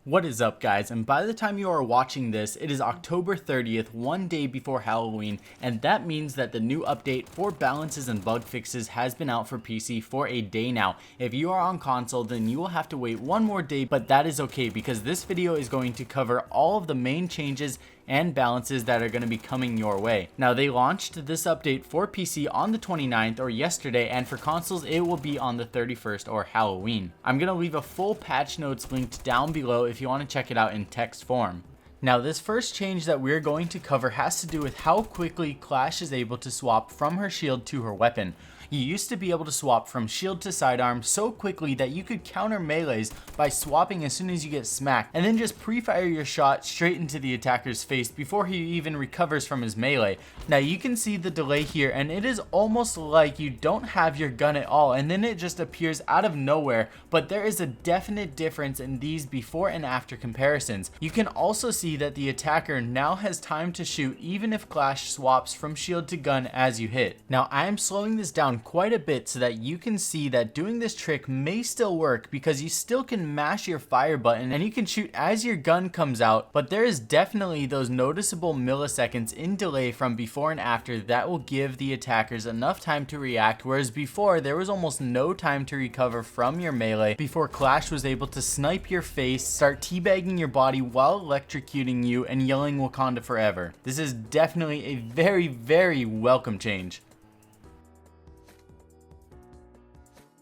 What is up, guys? And by the time you are watching this, it is October 30th, one day before Halloween, and that means that the new update for balances and bug fixes has been out for PC for a day now. If you are on console, then you will have to wait one more day, but that is okay because this video is going to cover all of the main changes and balances that are going to be coming your way. Now, they launched this update for PC on the 29th or yesterday, and for consoles it will be on the 31st or Halloween. I'm going to leave a full patch notes linked down below if you want to check it out in text form. Now, this first change that we're going to cover has to do with how quickly Clash is able to swap from her shield to her weapon. You used to be able to swap from shield to sidearm so quickly that you could counter melees by swapping as soon as you get smacked, and then just pre-fire your shot straight into the attacker's face before he even recovers from his melee. Now, you can see the delay here, and it is almost like you don't have your gun at all, and then it just appears out of nowhere, but there is a definite difference in these before and after comparisons. You can also see that the attacker now has time to shoot even if Clash swaps from shield to gun as you hit. Now, I am slowing this down quite a bit so that you can see that doing this trick may still work because you still can mash your fire button and you can shoot as your gun comes out, but there is definitely those noticeable milliseconds in delay from before and after that will give the attackers enough time to react, whereas before there was almost no time to recover from your melee before Clash was able to snipe your face, start teabagging your body while electrocuting you and yelling Wakanda forever. This is definitely a very welcome change.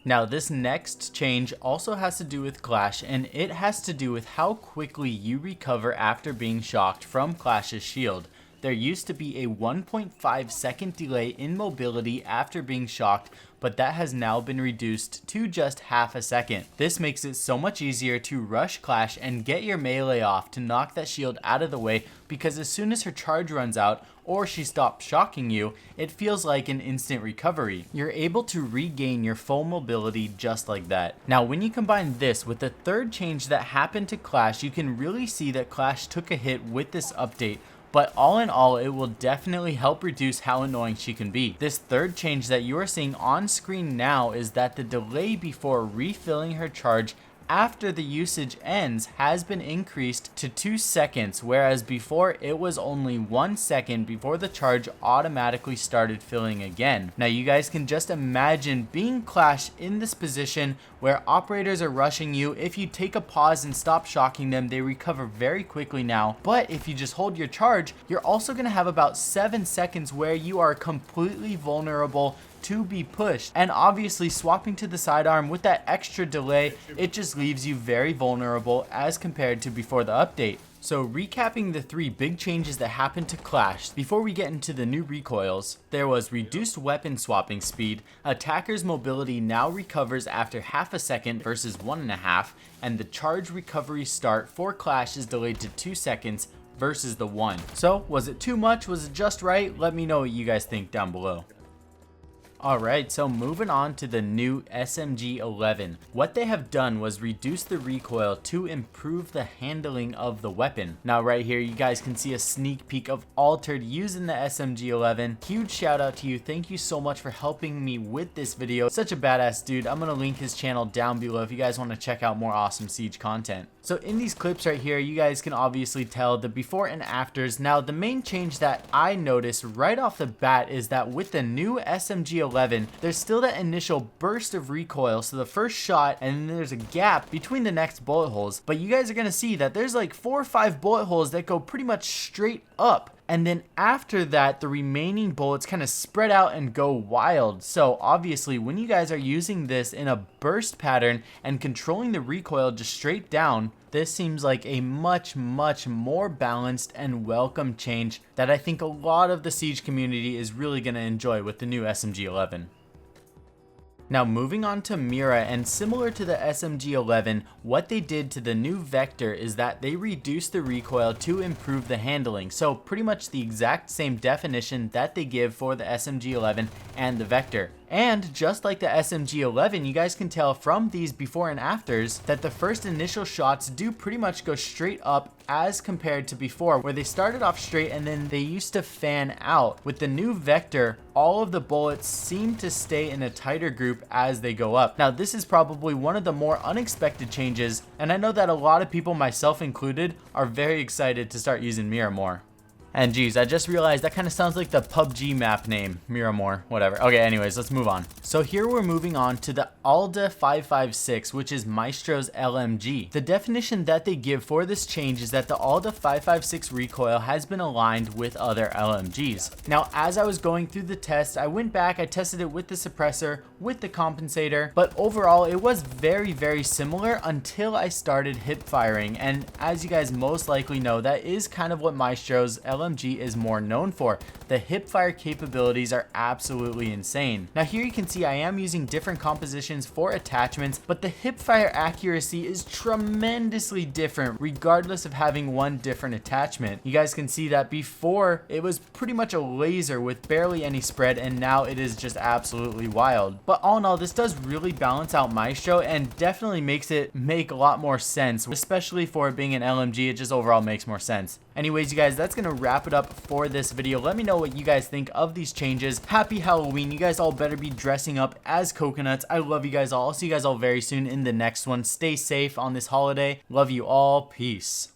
Now, this next change also has to do with Clash, and it has to do with how quickly you recover after being shocked from Clash's shield. There used to be a 1.5 second delay in mobility after being shocked, but that has now been reduced to just half a second. This makes it so much easier to rush Clash and get your melee off to knock that shield out of the way, because as soon as her charge runs out or she stops shocking you, it feels like an instant recovery. You're able to regain your full mobility just like that. Now, when you combine this with the third change that happened to Clash, you can really see that Clash took a hit with this update. But all in all, it will definitely help reduce how annoying she can be. This third change that you are seeing on screen now is that the delay before refilling her charge after the usage ends has been increased to 2 seconds, whereas before it was only 1 second before the charge automatically started filling again. Now, you guys can just imagine being Clash in this position where operators are rushing you. If you take a pause and stop shocking them, they recover very quickly now. But if you just hold your charge, you're also going to have about 7 seconds where you are completely vulnerable to be pushed. And obviously, swapping to the sidearm with that extra delay, it just leaves you very vulnerable as compared to before the update. So, recapping the 3 big changes that happened to Clash, before we get into the new recoils, there was reduced weapon swapping speed, attacker's mobility now recovers after half a second versus 1.5, and the charge recovery start for Clash is delayed to 2 seconds versus the 1. So, was it too much? Was it just right? Let me know what you guys think down below. Alright, so moving on to the new SMG-11. What they have done was reduce the recoil to improve the handling of the weapon. Now, right here, you guys can see a sneak peek of Altered using the SMG-11. Huge shout out to you. Thank you so much for helping me with this video. Such a badass dude. I'm going to link his channel down below if you guys want to check out more awesome Siege content. So in these clips right here, you guys can obviously tell the before and afters. Now, the main change that I noticed right off the bat is that with the new SMG-11, there's still that initial burst of recoil, so the first shot, and then there's a gap between the next bullet holes. But you guys are gonna see that there's like 4 or 5 bullet holes that go pretty much straight up. And then after that, the remaining bullets kind of spread out and go wild. So obviously, when you guys are using this in a burst pattern and controlling the recoil just straight down, this seems like a much more balanced and welcome change that I think a lot of the Siege community is really going to enjoy with the new SMG-11. Now, moving on to Mira, and similar to the SMG-11, what they did to the new Vector is that they reduced the recoil to improve the handling. So pretty much the exact same definition that they give for the SMG-11 and the Vector. And just like the SMG-11, you guys can tell from these before and afters that the first initial shots do pretty much go straight up as compared to before, where they started off straight and then they used to fan out. With the new vector, all of the bullets seem to stay in a tighter group as they go up. Now, this is probably one of the more unexpected changes, and I know that a lot of people, myself included, are very excited to start using Mira more. And geez, I just realized that kind of sounds like the PUBG map name, Miramore, whatever. Okay, anyways, let's move on. So here we're moving on to the ALDA 556, which is Maestro's LMG. The definition that they give for this change is that the ALDA 556 recoil has been aligned with other LMGs. Now, as I was going through the test, I went back, I tested it with the suppressor, with the compensator, but overall it was very, very similar until I started hip firing. And as you guys most likely know, that is kind of what Maestro's LMG is more known for. The hip fire capabilities are absolutely insane. Now here you can see I am using different compositions for attachments, but the hip fire accuracy is tremendously different regardless of having one different attachment. You guys can see that before it was pretty much a laser with barely any spread, and now it is just absolutely wild. But all in all, this does really balance out Maestro and definitely makes it make a lot more sense, especially for it being an LMG. It just overall makes more sense. Anyways, you guys, that's gonna wrap it up for this video. Let me know what you guys think of these changes. Happy Halloween. You guys all better be dressing up as coconuts. I love you guys all. I'll see you guys all very soon in the next one. Stay safe on this holiday. Love you all. Peace.